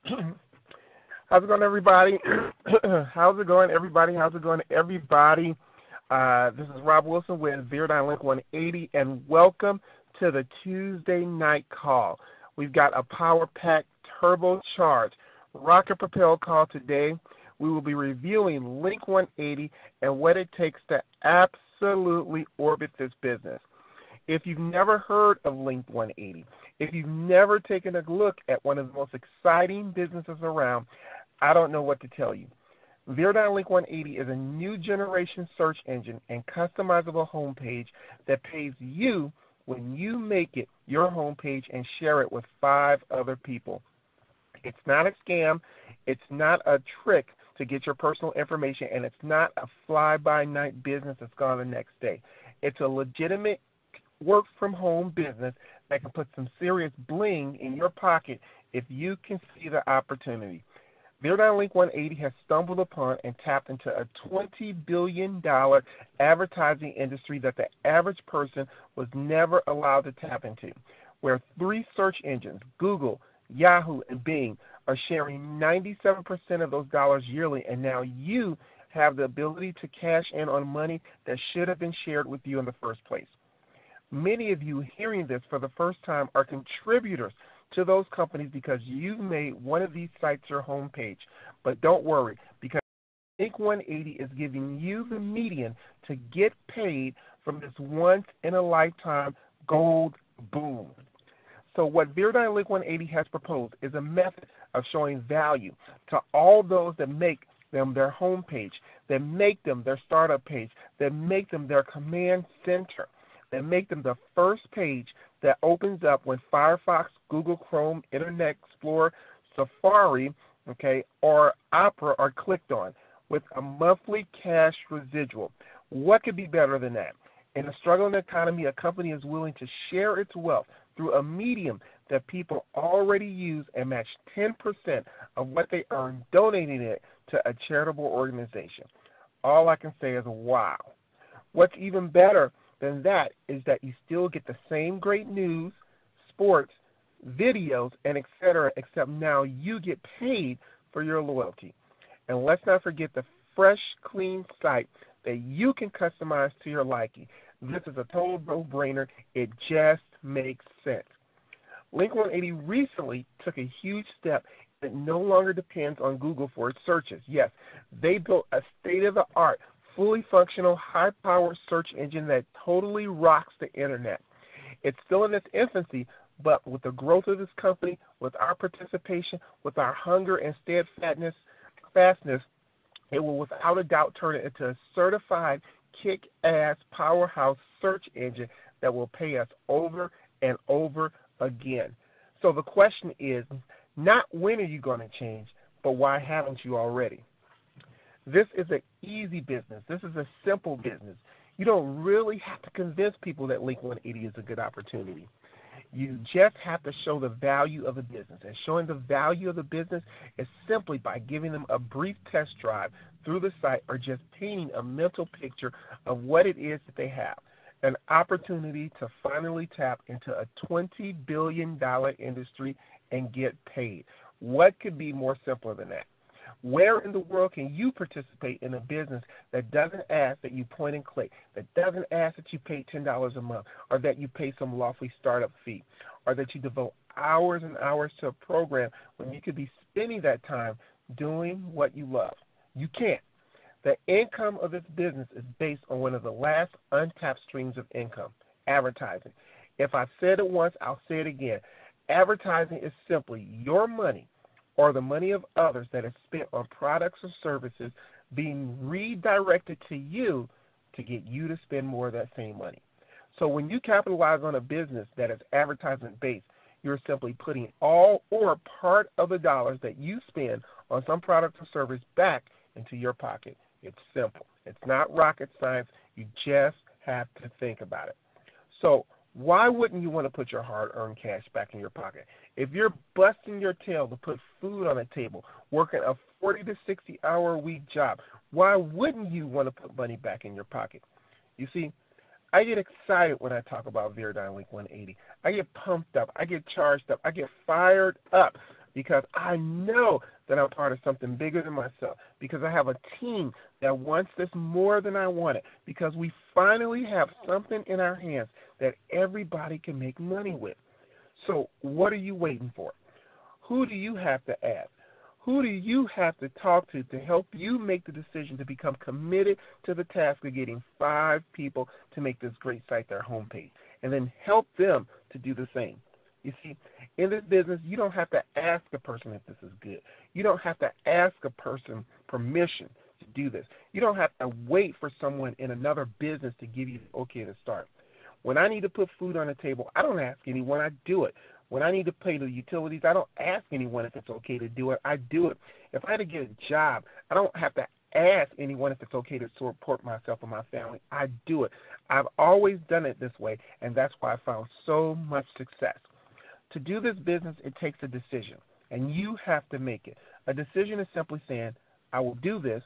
How's it going, everybody? How's it going, everybody? How's it going, everybody? This is Rob Wilson with Viradyne Link180, and welcome to the Tuesday night call. We've got a power-packed, turbocharged, rocket-propelled call today. We will be reviewing Link180 and what it takes to absolutely orbit this business. If you've never heard of Link180, if you've never taken a look at one of the most exciting businesses around, I don't know what to tell you. Viradyne Link180 is a new generation search engine and customizable homepage that pays you when you make it your homepage and share it with 5 other people. It's not a scam, it's not a trick to get your personal information, and it's not a fly-by-night business that's gone the next day. It's a legitimate work-from-home business that can put some serious bling in your pocket if you can see the opportunity. Viradyne Link180 has stumbled upon and tapped into a $20 billion advertising industry that the average person was never allowed to tap into, where 3 search engines, Google, Yahoo, and Bing, are sharing 97% of those dollars yearly, and now you have the ability to cash in on money that should have been shared with you in the first place. Many of you hearing this for the first time are contributors to those companies because you've made one of these sites your homepage. But don't worry, because Link180 is giving you the medium to get paid from this once-in-a-lifetime gold boom. So what Viradyne Link180 has proposed is a method of showing value to all those that make them their homepage, that make them their startup page, that make them their command center, that make them the first page that opens up when Firefox, Google Chrome, Internet Explorer, Safari, or Opera are clicked on, with a monthly cash residual. What could be better than that? In a struggling economy, a company is willing to share its wealth through a medium that people already use and match 10% of what they earn donating it to a charitable organization. All I can say is wow. What's even better than that is that you still get the same great news, sports, videos, and etc., except now you get paid for your loyalty. And let's not forget the fresh, clean site that you can customize to your liking. This is a total no-brainer. It just makes sense. Link180 recently took a huge step that no longer depends on Google for its searches. Yes, they built a state-of-the-art, fully functional, high-powered search engine that totally rocks the internet. It's still in its infancy, but with the growth of this company, with our participation, with our hunger and steadfastness, it will without a doubt turn it into a certified kick-ass powerhouse search engine that will pay us over and over again. So the question is not when are you going to change, but why haven't you already? This is an easy business. This is a simple business. You don't really have to convince people that Link180 is a good opportunity. You just have to show the value of the business. And showing the value of the business is simply by giving them a brief test drive through the site or just painting a mental picture of what it is that they have. An opportunity to finally tap into a $20 billion industry and get paid. What could be more simpler than that? Where in the world can you participate in a business that doesn't ask that you point and click, that doesn't ask that you pay $10 a month, or that you pay some lofty startup fee, or that you devote hours and hours to a program when you could be spending that time doing what you love? You can't. The income of this business is based on one of the last untapped streams of income, advertising. If I've said it once, I'll say it again. Advertising is simply your money or the money of others that is spent on products or services being redirected to you to get you to spend more of that same money. So when you capitalize on a business that is advertisement-based, you're simply putting all or part of the dollars that you spend on some product or service back into your pocket. It's simple. It's not rocket science. You just have to think about it. So why wouldn't you want to put your hard-earned cash back in your pocket? If you're busting your tail to put food on the table, working a 40 to 60-hour-a-week job, why wouldn't you want to put money back in your pocket? You see, I get excited when I talk about Viradyne Link180. I get pumped up. I get charged up. I get fired up because I know that I'm part of something bigger than myself, because I have a team that wants this more than I want it, because we finally have something in our hands that everybody can make money with. So what are you waiting for? Who do you have to ask? Who do you have to talk to help you make the decision to become committed to the task of getting 5 people to make this great site their homepage, and then help them to do the same? You see, in this business, you don't have to ask a person if this is good. You don't have to ask a person permission to do this. You don't have to wait for someone in another business to give you the okay to start. When I need to put food on the table, I don't ask anyone, I do it. When I need to pay the utilities, I don't ask anyone if it's okay to do it, I do it. If I had to get a job, I don't have to ask anyone if it's okay to support myself and my family, I do it. I've always done it this way, and that's why I found so much success. To do this business, it takes a decision, and you have to make it. A decision is simply saying, I will do this,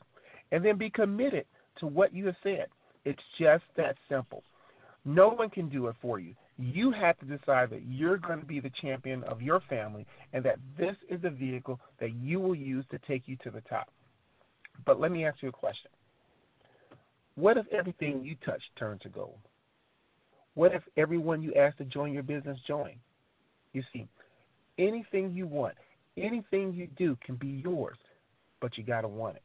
and then be committed to what you have said. It's just that simple. No one can do it for you. You have to decide that you're going to be the champion of your family, and that this is the vehicle that you will use to take you to the top. But let me ask you a question. What if everything you touch turned to gold? What if everyone you ask to join your business joined? You see, anything you want, anything you do can be yours, but you got to want it.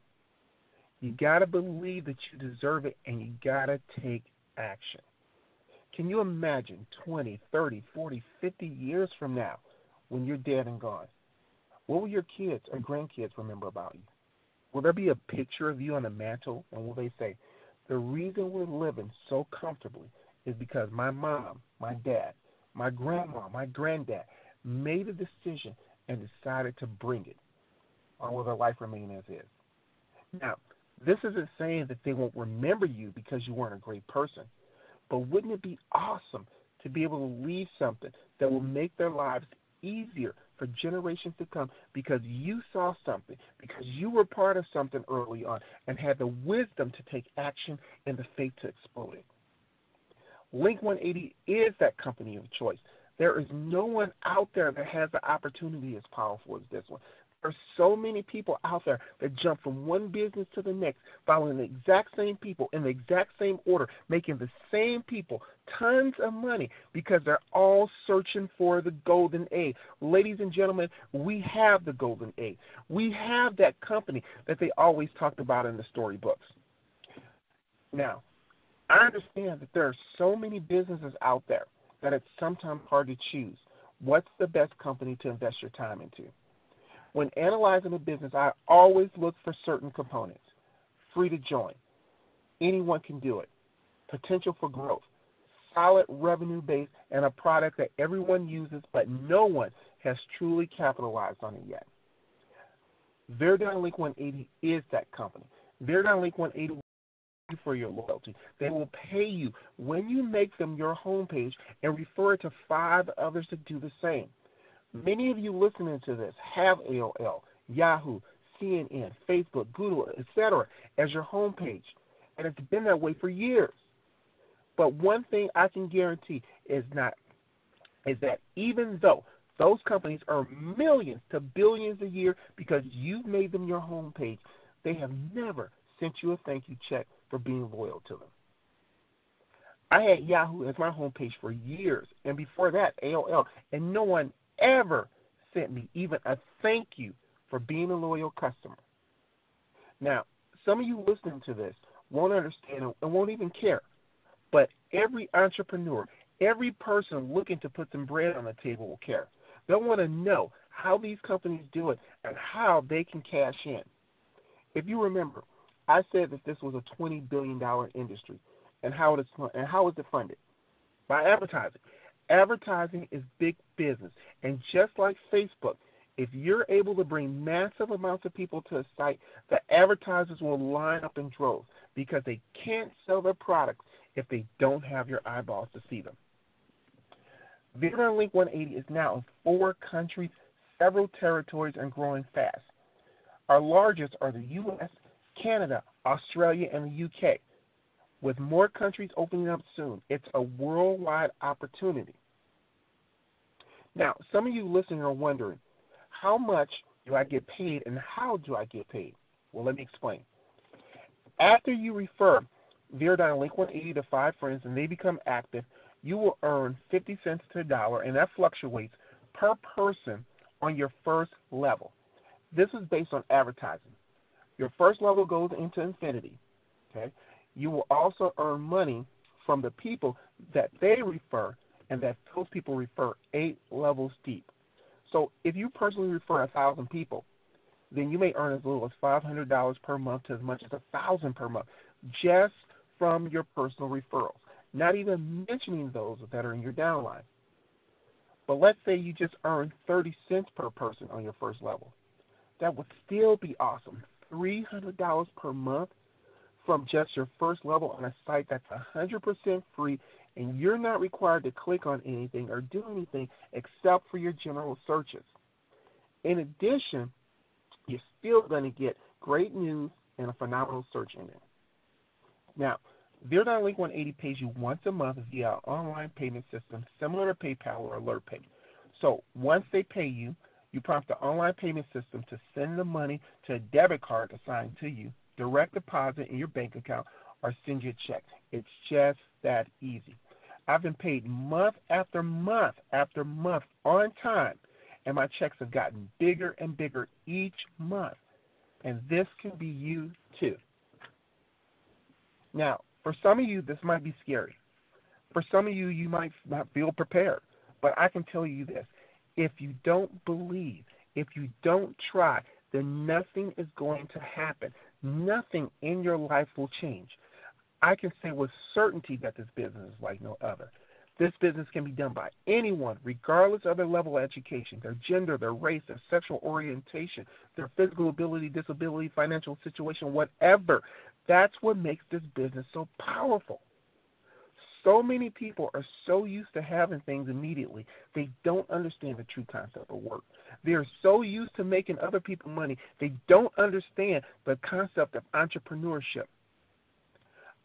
You got to believe that you deserve it, and you got to take action. Can you imagine 20, 30, 40, 50 years from now when you're dead and gone? What will your kids or grandkids remember about you? Will there be a picture of you on the mantle, and will they say, the reason we're living so comfortably is because my mom, my dad, my grandma, my granddad made a decision and decided to bring it? Or will their life remain as is? Now, this isn't saying that they won't remember you because you weren't a great person, but wouldn't it be awesome to be able to leave something that will make their lives easier for generations to come because you saw something, because you were part of something early on and had the wisdom to take action and the faith to explode it? Link180 is that company of choice. There is no one out there that has the opportunity as powerful as this one. There are so many people out there that jump from one business to the next, following the exact same people in the exact same order, making the same people tons of money because they're all searching for the golden egg. Ladies and gentlemen, we have the golden egg. We have that company that they always talked about in the storybooks. Now, I understand that there are so many businesses out there that it's sometimes hard to choose what's the best company to invest your time into. When analyzing a business, I always look for certain components. Free to join. Anyone can do it. Potential for growth. Solid revenue base and a product that everyone uses but no one has truly capitalized on it yet. Viradyne Link180 is that company. Viradyne Link180 will pay you for your loyalty. They will pay you when you make them your homepage and refer it to 5 others to do the same. Many of you listening to this have AOL, Yahoo, CNN, Facebook, Google, etc. as your homepage, and it's been that way for years. But one thing I can guarantee is that even though those companies earn millions to billions a year because you've made them your homepage, they have never sent you a thank you check for being loyal to them. I had Yahoo as my homepage for years, and before that, AOL, and no one ever sent me even a thank you for being a loyal customer. Now, some of you listening to this won't understand and won't even care, but every entrepreneur, every person looking to put some bread on the table will care. They'll want to know how these companies do it and how they can cash in. If you remember, I said that this was a $20 billion industry, and how is it funded? By advertising. Advertising is big business, and just like Facebook, if you're able to bring massive amounts of people to a site, the advertisers will line up in droves because they can't sell their products if they don't have your eyeballs to see them. Viradyne Link180 is now in 4 countries, several territories, and growing fast. Our largest are the U.S., Canada, Australia, and the UK. With more countries opening up soon, it's a worldwide opportunity. Now, some of you listening are wondering, how much do I get paid and how do I get paid? Well, let me explain. After you refer Viradyne Link180 to 5 friends and they become active, you will earn 50 cents to $1, and that fluctuates per person on your first level. This is based on advertising. Your first level goes into infinity. Okay? You will also earn money from the people that they refer, and that those people refer 8 levels deep. So if you personally refer 1,000 people, then you may earn as little as $500 per month to as much as $1,000 per month, just from your personal referrals, not even mentioning those that are in your downline. But let's say you just earn 30 cents per person on your first level. That would still be awesome. $300 per month from just your first level on a site that's 100% free, and you're not required to click on anything or do anything except for your general searches. In addition, you're still going to get great news and a phenomenal search engine. Now, Viradyne Link180 pays you once a month via an online payment system similar to PayPal or AlertPay. So once they pay you, you prompt the online payment system to send the money to a debit card assigned to you, direct deposit in your bank account, or send you a check. It's just that easy. I've been paid month after month after month on time, and my checks have gotten bigger and bigger each month. And this can be you too. Now, for some of you, this might be scary. For some of you, you might not feel prepared. But I can tell you this. If you don't believe, if you don't try, then nothing is going to happen. Nothing in your life will change. I can say with certainty that this business is like no other. This business can be done by anyone, regardless of their level of education, their gender, their race, their sexual orientation, their physical ability, disability, financial situation, whatever. That's what makes this business so powerful. So many people are so used to having things immediately, they don't understand the true concept of work. They're so used to making other people money, they don't understand the concept of entrepreneurship.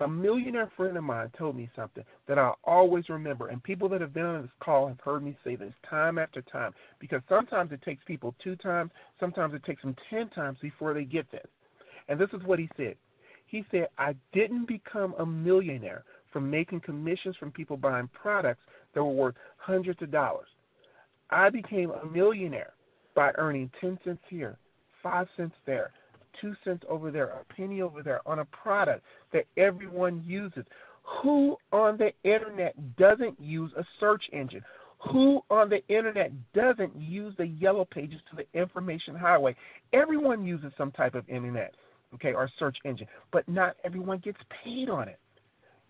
A millionaire friend of mine told me something that I'll always remember, and people that have been on this call have heard me say this time after time, because sometimes it takes people 2 times, sometimes it takes them 10 times before they get this. And this is what he said. He said, I didn't become a millionaire from making commissions from people buying products that were worth hundreds of dollars. I became a millionaire by earning 10 cents here, 5 cents there, 2 cents over there, a penny over there on a product that everyone uses. Who on the internet doesn't use a search engine? Who on the internet doesn't use the yellow pages to the information highway? Everyone uses some type of internet, okay, or search engine, but not everyone gets paid on it.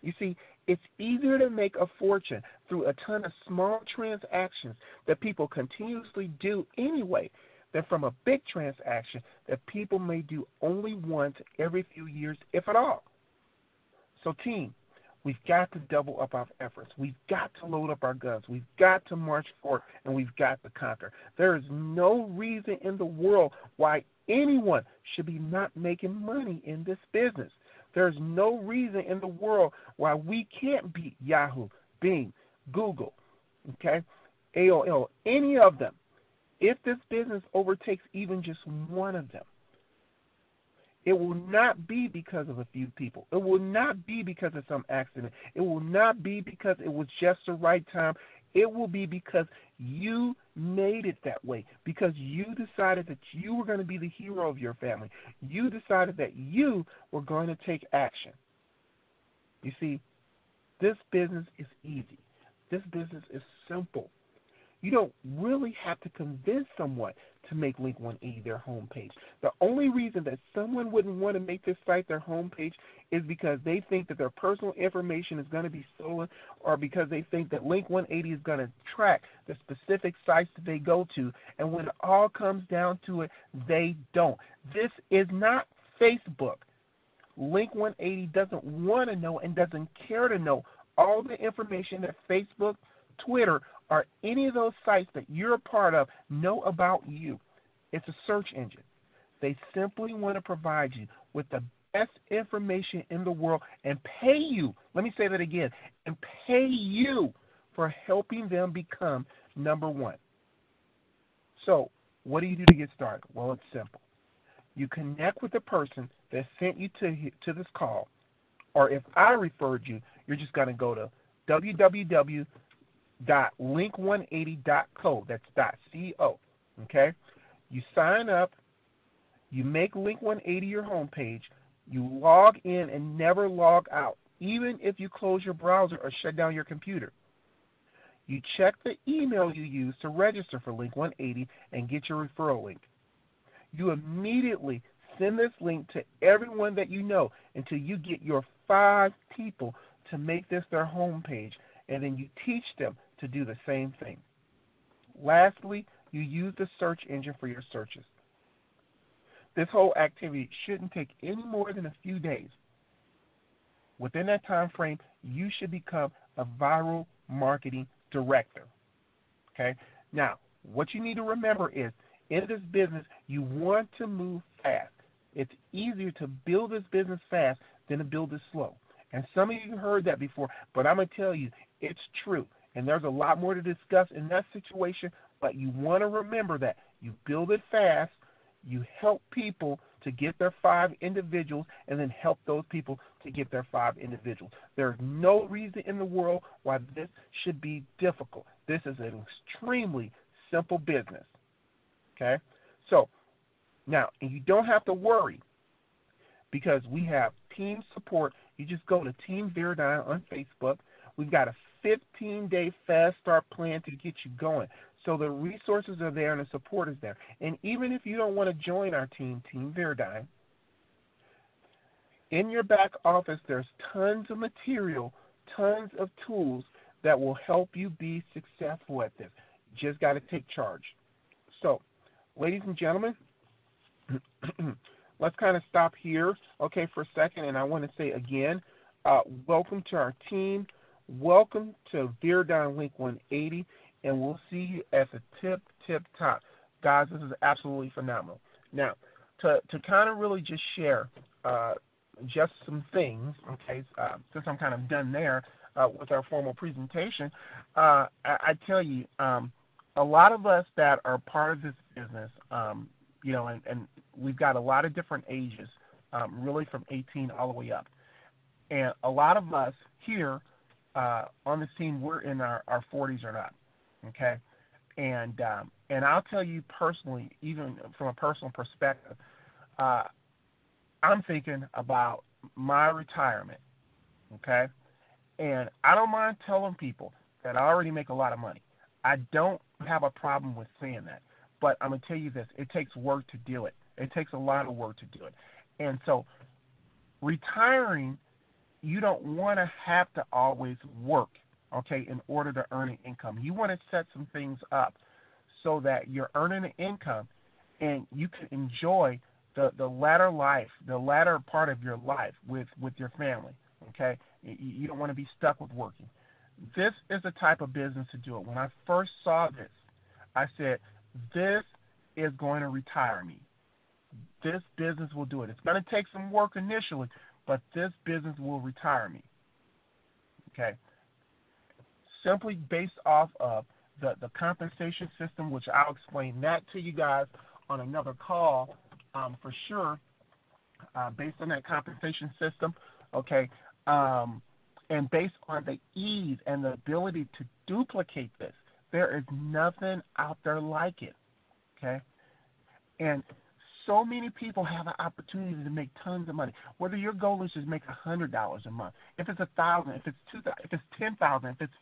You see, it's easier to make a fortune through a ton of small transactions that people continuously do anyway than from a big transaction that people may do only once every few years, if at all. So team, we've got to double up our efforts. We've got to load up our guns. We've got to march forward, and we've got to conquer. There is no reason in the world why anyone should be not making money in this business. There's no reason in the world why we can't beat Yahoo, Bing, Google, okay, AOL, any of them. If this business overtakes even just one of them, it will not be because of a few people. It will not be because of some accident. It will not be because it was just the right time. It will be because you made it that way, because you decided that you were going to be the hero of your family. You decided that you were going to take action. You see, this business is easy. This business is simple. You don't really have to convince someone to make Link180 their homepage. The only reason that someone wouldn't want to make this site their homepage is because they think that their personal information is going to be stolen, or because they think that Link180 is going to track the specific sites that they go to, and when it all comes down to it, they don't. This is not Facebook. Link180 doesn't want to know and doesn't care to know all the information that Facebook, Twitter, or any of those sites that you're a part of know about you. It's a search engine. They simply want to provide you with the best information in the world and pay you, let me say that again, and pay you for helping them become number one. So What do you do to get started? Well, it's simple. You connect with the person that sent you to this call, or if I referred you, you're just going to go to www.link180.co. That's .co. Okay? You sign up. You make Link180 your homepage. You log in and never log out, even if you close your browser or shut down your computer. You check the email you use to register for Link180 and get your referral link. You immediately send this link to everyone that you know until you get your 5 people to make this their homepage, and then you teach them to do the same thing. Lastly, you use the search engine for your searches. This whole activity shouldn't take any more than a few days. Within that time frame, you should become a viral marketing director. Okay? Now, what you need to remember is, in this business, you want to move fast. It's easier to build this business fast than to build it slow. And some of you heard that before, but I'm going to tell you, it's true. And there's a lot more to discuss in that situation, but you want to remember that. You build it fast, you help people to get their 5 individuals, and then help those people to get their 5 individuals. There's no reason in the world why this should be difficult. This is an extremely simple business. Okay? So, now, and you don't have to worry, because we have team support. You just go to Team Viradyne on Facebook. We've got a 15-day fast start plan to get you going. So the resources are there and the support is there. And even if you don't want to join our team, Team Viradyne, in your back office there's tons of material, tons of tools that will help you be successful at this. You just got to take charge. So, ladies and gentlemen, let's kind of stop here, okay, for a second. And I want to say again, welcome to our team. Welcome to Viradyne Link180. And we'll see you at the tip top. Guys, this is absolutely phenomenal. Now, to kind of really just share just some things, okay, since I'm kind of done there with our formal presentation, I tell you, a lot of us that are part of this business, you know, and we've got a lot of different ages, really from 18 all the way up. And a lot of us here on this team, we're in our 40s or not. Okay, and I'll tell you personally, even from a personal perspective, I'm thinking about my retirement. Okay, and I don't mind telling people that I already make a lot of money. I don't have a problem with saying that, but I'm gonna tell you this: it takes work to do it. It takes a lot of work to do it, and so retiring, you don't want to have to always work. Okay, in order to earn an income. You want to set some things up so that you're earning an income and you can enjoy the latter life, the latter part of your life with your family. Okay, you don't want to be stuck with working. This is the type of business to do it. When I first saw this, I said, this is going to retire me. This business will do it. It's going to take some work initially, but this business will retire me. Okay. Simply based off of the compensation system, which I'll explain that to you guys on another call for sure, based on that compensation system, okay, and based on the ease and the ability to duplicate this. There is nothing out there like it, okay? And so many people have an opportunity to make tons of money. Whether your goal is to make $100 a month, if it's $1,000, if it's $2,000, if it's $10,000, if it's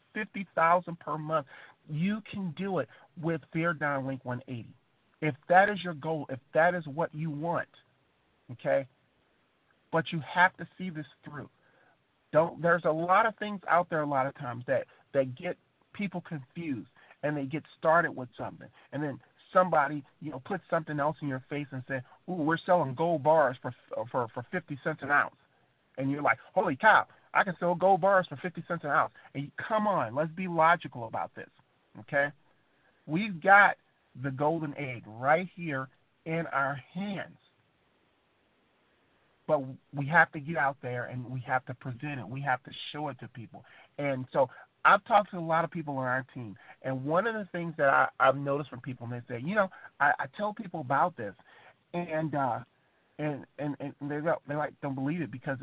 $50,000 per month, you can do it with Viradyne Link180. If that is your goal, if that is what you want, okay. But you have to see this through. There's a lot of things out there a lot of times that get people confused, and they get started with something, and then somebody, you know, put something else in your face and say, "Ooh, we're selling gold bars for 50 cents an ounce," and you're like, "Holy cow, I can sell gold bars for 50 cents an ounce." And come on, let's be logical about this, okay? We've got the golden egg right here in our hands, but we have to get out there and we have to present it. We have to show it to people. And so I've talked to a lot of people on our team, and one of the things that I've noticed from people, and they say, I tell people about this, and they like don't believe it because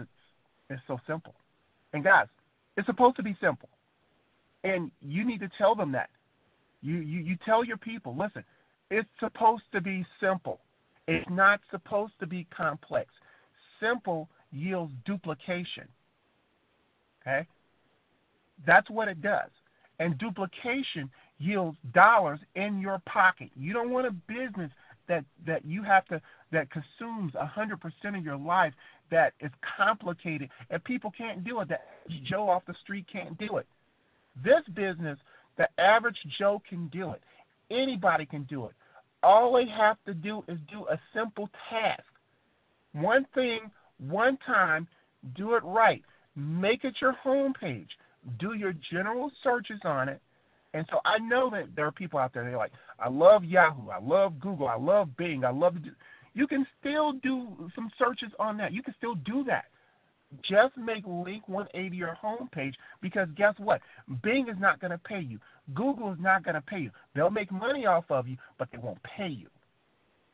it's so simple. And guys, it's supposed to be simple, and you need to tell them that. You tell your people, listen, it's supposed to be simple. It's not supposed to be complex. Simple yields duplication. Okay? That's what it does. And duplication yields dollars in your pocket. You don't want a business that consumes 100% of your life, that is complicated, and people can't do it. That Joe off the street can't do it. This business, the average Joe can do it. Anybody can do it. All they have to do is do a simple task. One thing, one time, do it right. Make it your homepage. Do your general searches on it. And so I know that there are people out there, they're like, I love Yahoo, I love Google, I love Bing, I love... You can still do some searches on that. You can still do that. Just make Link180 your homepage, because guess what? Bing is not going to pay you. Google is not going to pay you. They'll make money off of you, but they won't pay you.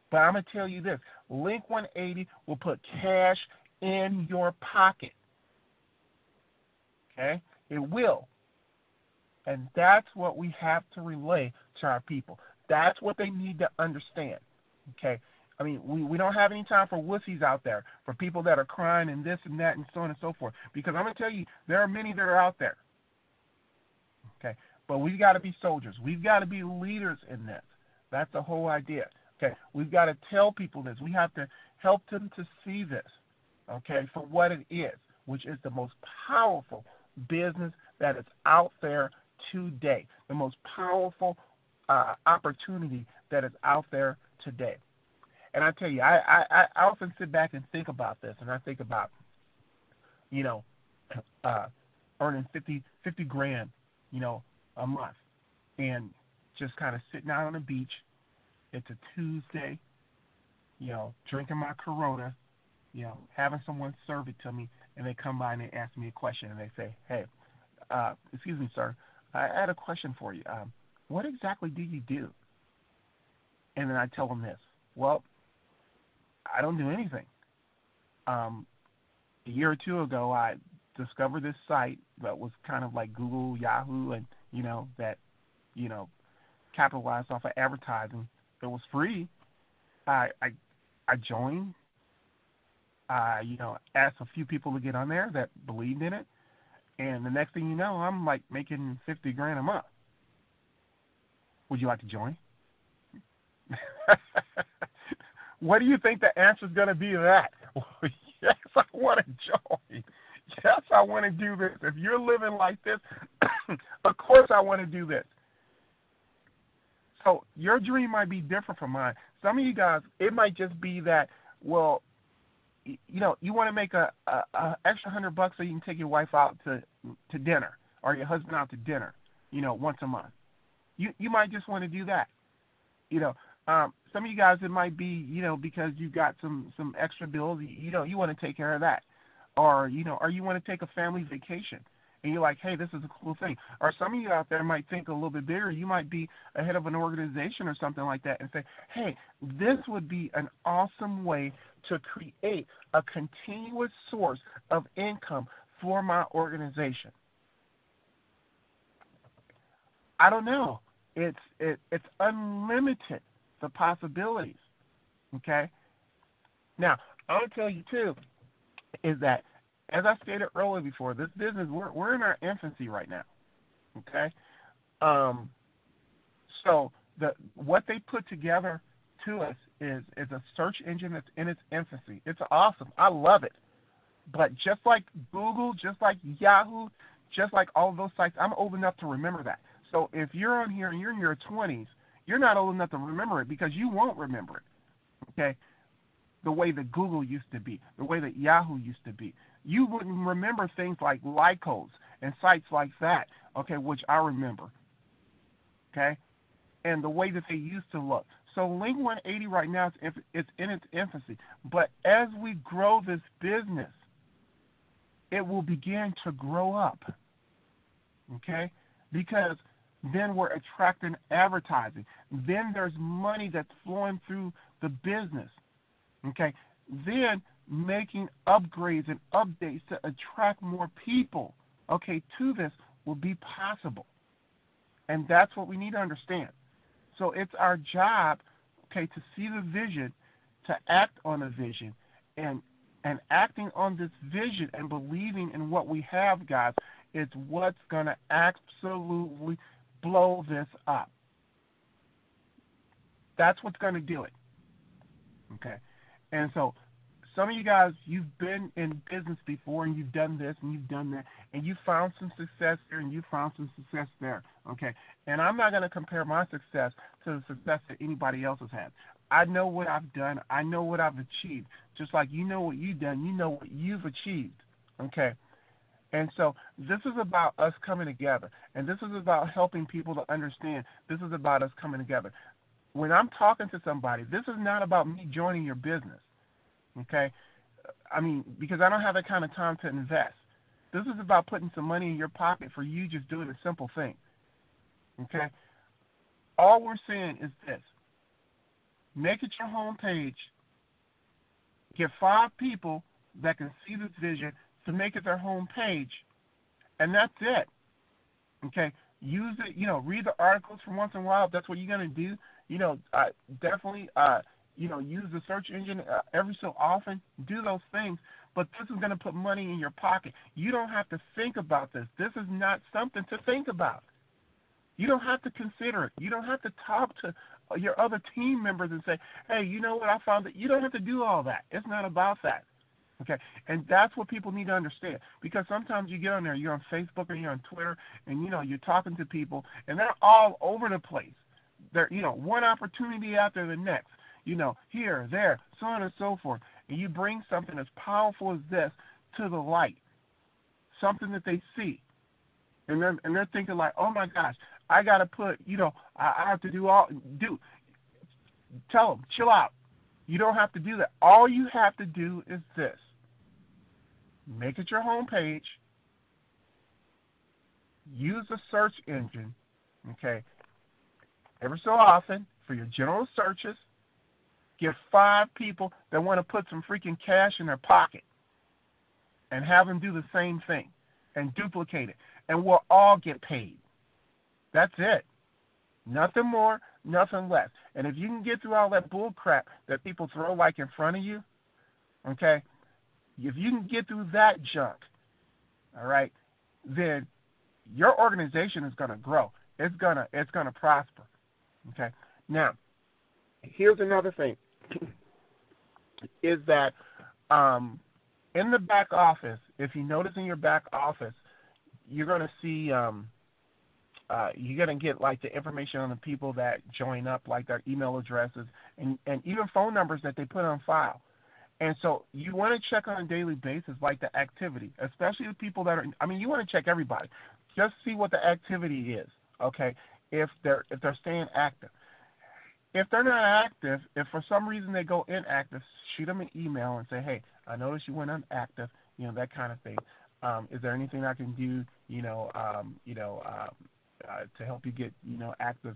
But I'm going to tell you this. Link180 will put cash in your pocket. Okay? It will. And that's what we have to relay to our people. That's what they need to understand. Okay? I mean, we don't have any time for wussies out there, for people that are crying and this and that and so on and so forth. Because I'm going to tell you, there are many that are out there. Okay? But we've got to be soldiers. We've got to be leaders in this. That's the whole idea. Okay? We've got to tell people this. We have to help them to see this, okay, for what it is, which is the most powerful business that is out there today, the most powerful opportunity that is out there today. And I tell you, I often sit back and think about this, and I think about, earning 50 grand, a month, and just kind of sitting out on the beach. It's a Tuesday, drinking my Corona, having someone serve it to me, and they come by and they ask me a question, and they say, hey, excuse me, sir, I had a question for you. What exactly do you do? And then I tell them this. Well, I don't do anything. A year or two ago, I discovered this site that was kind of like Google, Yahoo, and, that, capitalized off of advertising. It was free. I joined. I, asked a few people to get on there that believed in it. And the next thing you know, I'm like making 50 grand a month. Would you like to join? What do you think the answer is going to be to that? Well, yes, I want to join. Yes, I want to do this. If you're living like this, of course I want to do this. So your dream might be different from mine. Some of you guys, it might just be that, well, you want to make a extra $100 so you can take your wife out to dinner, or your husband out to dinner, once a month. You might just want to do that. Some of you guys, it might be, because you've got some extra bills, you want to take care of that. Or you want to take a family vacation. And you're like, hey, this is a cool thing. Or some of you out there might think a little bit bigger. You might be a head of an organization or something like that and say, hey, this would be an awesome way to create a continuous source of income for my organization. I don't know. It's unlimited, the possibilities. Okay? Now, I'll tell you too, is that, as I stated earlier before, this business, we're in our infancy right now. Okay? So what they put together to us is a search engine that's in its infancy. It's awesome. I love it. But just like Google, just like Yahoo, just like all of those sites, I'm old enough to remember that. So if you're on here and you're in your 20s, you're not old enough to remember it, because you won't remember it. Okay? The way that Google used to be, the way that Yahoo used to be. You wouldn't remember things like Lycos and sites like that, okay, which I remember, okay, and the way that they used to look. So Link180 right now, it's in its infancy. But as we grow this business, it will begin to grow up, okay? because then we're attracting advertising. Then there's money that's flowing through the business. Okay? Then making upgrades and updates to attract more people, okay, to this will be possible. And that's what we need to understand. So it's our job, okay, to see the vision, to act on the vision, and acting on this vision and believing in what we have, guys, is what's going to absolutely blow this up. That's what's going to do it. Okay? And so some of you guys, you've been in business before, and you've done this and you've done that, and you found some success there and you found some success there. Okay? And I'm not going to compare my success to the success that anybody else has had. I know what I've done. I know what I've achieved. Just like you know what you've done, you know what you've achieved. Okay? And so this is about us coming together. And this is about helping people to understand. This is about us coming together. When I'm talking to somebody, this is not about me joining your business. Okay? I mean, because I don't have that kind of time to invest. This is about putting some money in your pocket for you just doing a simple thing. Okay? All we're saying is this. Make it your homepage. Get 5 people that can see this vision to make it their homepage. And that's it. Okay? Use it, read the articles from once in a while if that's what you're going to do. Definitely, use the search engine every so often. Do those things. But this is going to put money in your pocket. You don't have to think about this. This is not something to think about. You don't have to consider it. You don't have to talk to your other team members and say, hey, you know what, I found that. You don't have to do all that. It's not about that. Okay? And that's what people need to understand. Because sometimes you get on there, you're on Facebook or you're on Twitter, and, you're talking to people, and they're all over the place. They're, one opportunity after the next. Here, there, so on and so forth. And you bring something as powerful as this to the light, something that they see. And they're thinking like, oh, my gosh, I got to put, I have to tell them, chill out. You don't have to do that. All you have to do is this. Make it your homepage. Use a search engine, okay, every so often for your general searches. Get 5 people that want to put some freaking cash in their pocket and have them do the same thing and duplicate it. And we'll all get paid. That's it. Nothing more, nothing less. And if you can get through all that bull crap that people throw like in front of you, okay, if you can get through that junk, all right, then your organization is going to grow. It's gonna prosper. Okay. Now, here's another thing. Is that in the back office, if you notice in your back office, you're going to see you're going to get like the information on the people that join up, like their email addresses and even phone numbers that they put on file. And so you want to check on a daily basis, like the activity, especially the people that are, you want to check everybody. Just see what the activity is, okay, if they're staying active. If they're not active, if for some reason they go inactive, shoot them an email and say, hey, I noticed you went inactive, that kind of thing. Is there anything I can do, to help you get, active?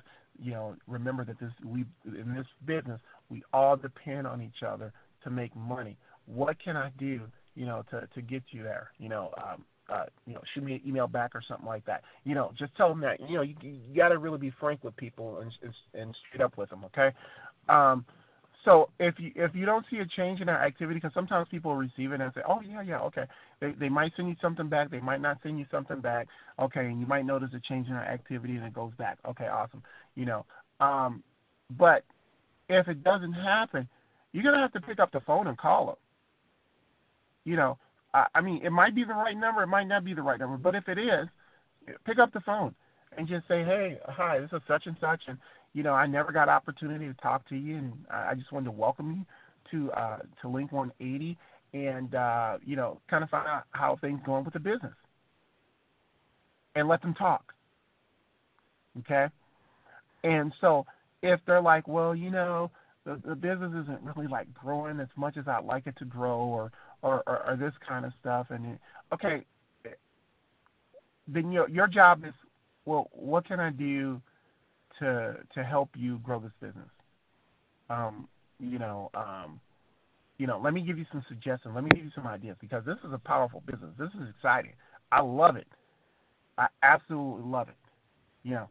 Remember that in this business, we all depend on each other to make money. What can I do, to get you there? Shoot me an email back or something like that. Just tell them that. You got to really be frank with people and straight up with them. Okay. So if you don't see a change in our activity, because sometimes people receive it and say, oh yeah, okay. They might send you something back. They might not send you something back. Okay, and you might notice a change in our activity and it goes back. Okay, awesome. But if it doesn't happen, you're gonna have to pick up the phone and call them. It might be the right number, it might not be the right number, but if it is, pick up the phone and just say, hey, hi, this is such and such, and, I never got an opportunity to talk to you, and I just wanted to welcome you to Link180 and, kind of find out how things going with the business. And let them talk. Okay? And so if they're like, well, the business isn't really like growing as much as I'd like it to grow, or this kind of stuff, and okay, then your job is well, what can I do to help you grow this business? Um, you know, um, let me give you some suggestions. Let me give you some ideas because this is a powerful business. This is exciting. I love it. I absolutely love it. You know,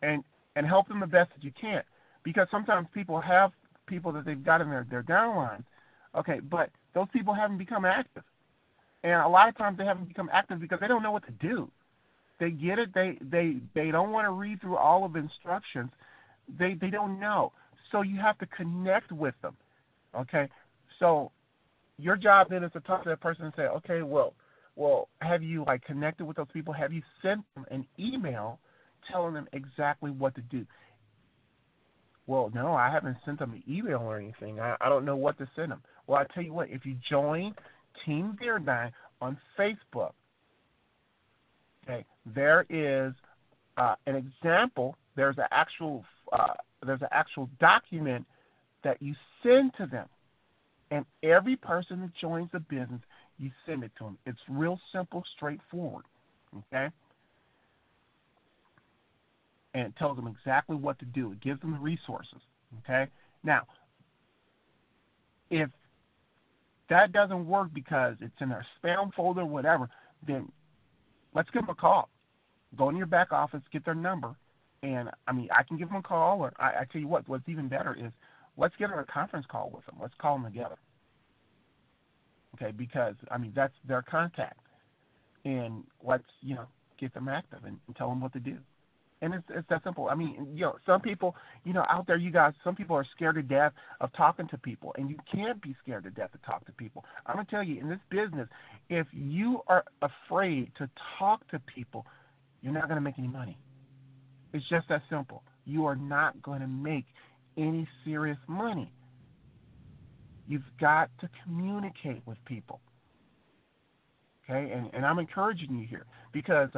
and help them the best that you can because sometimes people have people that they've got in their downline. Okay, but those people haven't become active, and a lot of times they haven't become active because they don't know what to do. They get it. They don't want to read through all of the instructions. They don't know. So you have to connect with them. Okay. So your job then is to talk to that person and say, okay, well, have you like connected with those people? Have you sent them an email telling them exactly what to do? Well, no, I haven't sent them an email or anything. I don't know what to send them. Well, I tell you what, if you join Team Viradyne on Facebook, okay, there is an example. There's an actual document that you send to them, and every person that joins the business, you send it to them. It's real simple, straightforward, okay? And it tells them exactly what to do. It gives them the resources, okay? Now, if that doesn't work because it's in their spam folder or whatever, then let's give them a call. Go in your back office, get their number, and, I can give them a call, or I tell you what's even better is let's get on a conference call with them. Let's call them together, okay, because, that's their contact. And let's, get them active and tell them what to do. And it's that simple. Some people, out there, you guys, some people are scared to death of talking to people, and you can't be scared to death to talk to people. I'm going to tell you, in this business, if you are afraid to talk to people, you're not going to make any money. It's just that simple. You are not going to make any serious money. You've got to communicate with people. Okay, and I'm encouraging you here because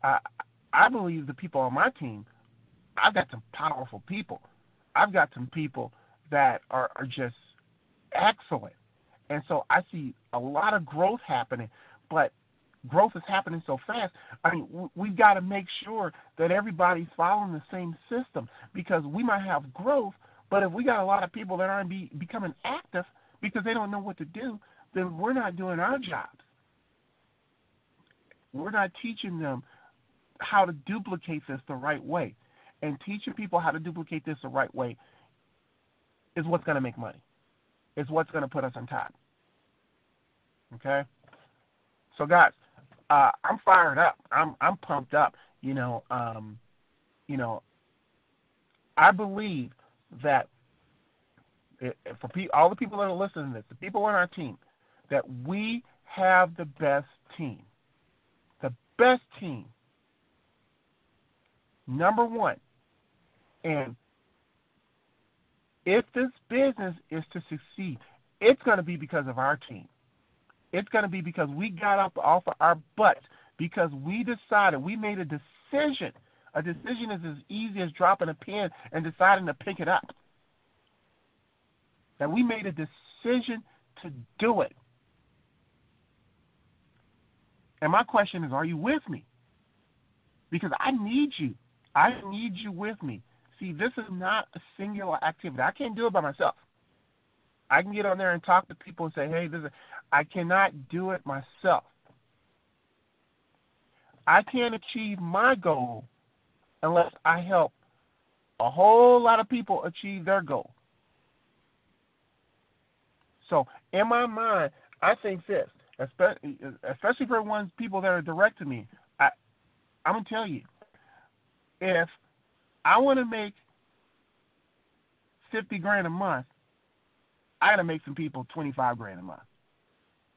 I believe the people on my team, I've got some powerful people. I've got some people that are just excellent. And so I see a lot of growth happening, but growth is happening so fast. We've got to make sure that everybody's following the same system because we might have growth, but if we got a lot of people that aren't becoming active because they don't know what to do, then we're not doing our jobs. We're not teaching them how to duplicate this the right way. And teaching people how to duplicate this the right way is what's going to make money. It's what's going to put us on top. Okay? So guys, I'm fired up. I'm pumped up. I believe that for all the people that are listening to this, the people on our team, that we have the best team. The best team. Number one. And if this business is to succeed, it's going to be because of our team. It's going to be because we got up off of our butts, because we decided, we made a decision. A decision is as easy as dropping a pen and deciding to pick it up. That we made a decision to do it. And my question is, are you with me? Because I need you. I need you with me. See, this is not a singular activity. I can't do it by myself. I can get on there and talk to people and say, hey, I cannot do it myself. I can't achieve my goal unless I help a whole lot of people achieve their goal. So in my mind, I think this, especially for people that are direct to me, I'm going to tell you, if I want to make $50,000 a month, I got to make some people $25,000 a month.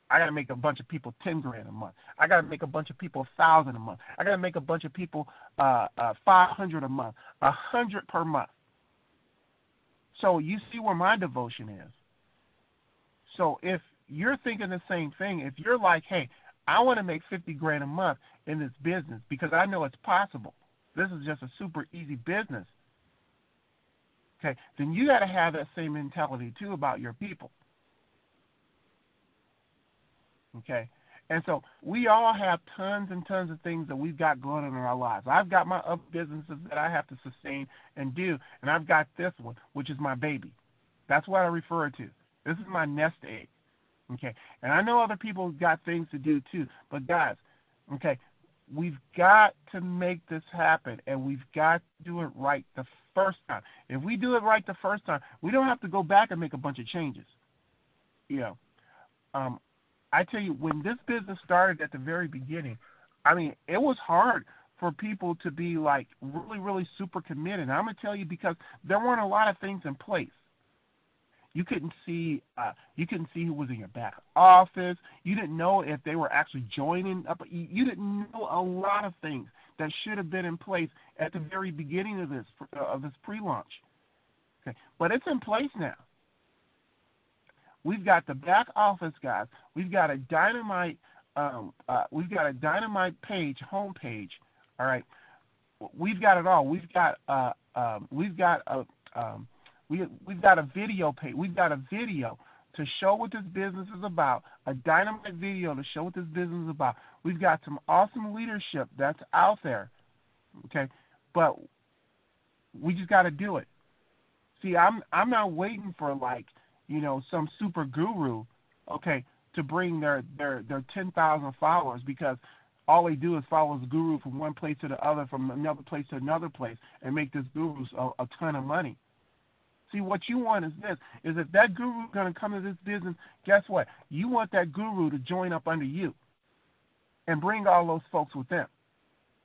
I got to make a bunch of people $10,000 a month. I got to make a bunch of people $1,000 a month. I got to make a bunch of people $500 a month, $100 per month. So you see where my devotion is. So if you're thinking the same thing, if you're like, hey, I want to make $50,000 a month in this business because I know it's possible. This is just a super easy business. Okay, then you got to have that same mentality too about your people. Okay, And so we all have tons and tons of things that we've got going on in our lives. I've got my other businesses that I have to sustain and do, and I've got this one, which is my baby. That's what I refer to. This is my nest egg. Okay, and I know other people got things to do too, but guys, okay, we've got to make this happen, and we've got to do it right the first time. If we do it right the first time, we don't have to go back and make a bunch of changes. I tell you, when this business started at the very beginning, I mean, it was hard for people to be like really, really super committed. And I'm gonna tell you, because there weren't a lot of things in place. You couldn't see who was in your back office. You didn't know if they were actually joining up. You didn't know a lot of things that should have been in place at the very beginning of this pre-launch. Okay, but it's in place now. We've got the back office guys. We've got a dynamite. Page, homepage. All right, we've got it all. We've got a video page. We've got a video to show what this business is about. A dynamite video to show what this business is about. We've got some awesome leadership that's out there. Okay, but we just got to do it. See, I'm not waiting for some super guru, okay, to bring their 10,000 followers, because all they do is follow the guru from one place to the other, from another place to another place, and make this guru a ton of money. See, what you want is this, is if that guru is going to come to this business, guess what? You want that guru to join up under you and bring all those folks with them,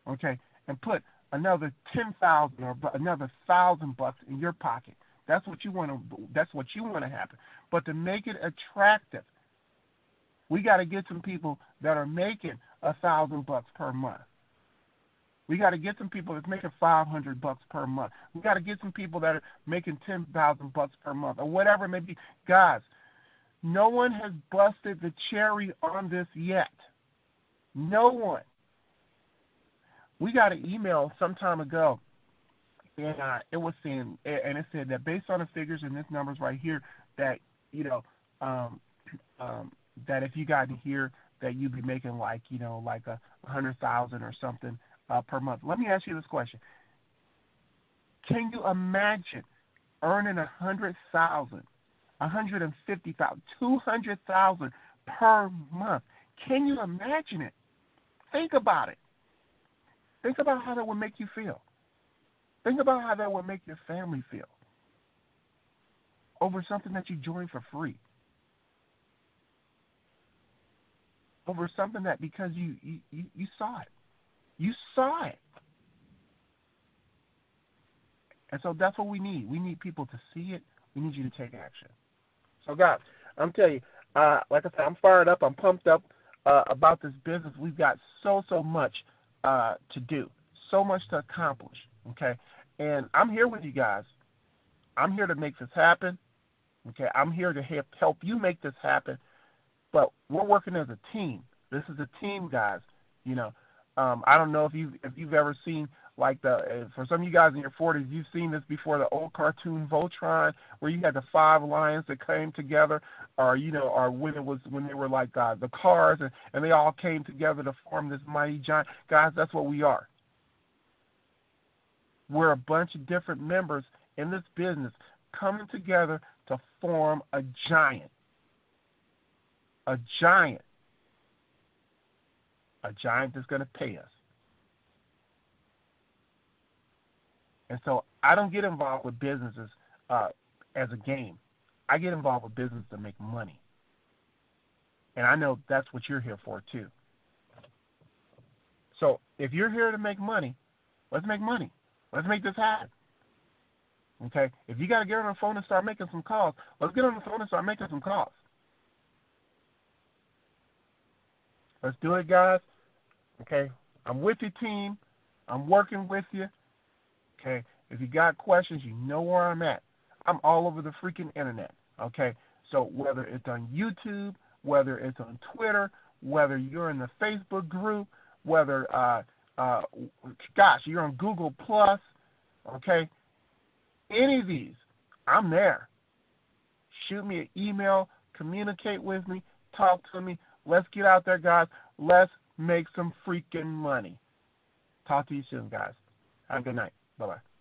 okay, and put another 10,000 or another $1,000 in your pocket. That's what you want to happen. But to make it attractive, we got to get some people that are making $1,000 per month. We got to get some people that's making $500 per month. We got to get some people that are making $10,000 per month, or whatever it may be. Guys, no one has busted the cherry on this yet. No one. We got an email some time ago, and it was saying, and it said that based on the figures and this numbers right here, that that if you got in here, that you'd be making like $100,000 or something per month. Let me ask you this question: can you imagine earning $100,000, $150,000, $200,000 per month? Can you imagine it? Think about it. Think about how that would make you feel. Think about how that would make your family feel over something that you joined for free. Over something that because you saw it. You saw it. And so that's what we need. We need people to see it. We need you to take action. So guys, I'm telling you, like I said, I'm fired up. I'm pumped up about this business. We've got so much to do, so much to accomplish, okay? And I'm here with you guys. I'm here to make this happen, okay? I'm here to help you make this happen, but we're working as a team. This is a team, guys. I don't know if you've ever seen, like, for some of you guys in your 40s, you've seen this before, the old cartoon Voltron, where you had the 5 lions that came together, or or when they were like the Cars, and they all came together to form this mighty giant. Guys, that's what we are. We're a bunch of different members in this business coming together to form a giant. A giant. A giant that's going to pay us. And so I don't get involved with businesses as a game. I get involved with business to make money. And I know that's what you're here for too. So if you're here to make money, let's make money. Let's make this happen. Okay? If you got to get on the phone and start making some calls, let's get on the phone and start making some calls. Let's do it, guys. Okay? I'm with your team. I'm working with you. Okay? If you got questions, you know where I'm at. I'm all over the freaking internet. Okay? So whether it's on YouTube, whether it's on Twitter, whether you're in the Facebook group, whether, you're on Google Plus, okay? Any of these, I'm there. Shoot me an email, communicate with me, talk to me, Let's get out there, guys. Let's make some freaking money. Talk to you soon, guys. Have a good night. Bye-bye.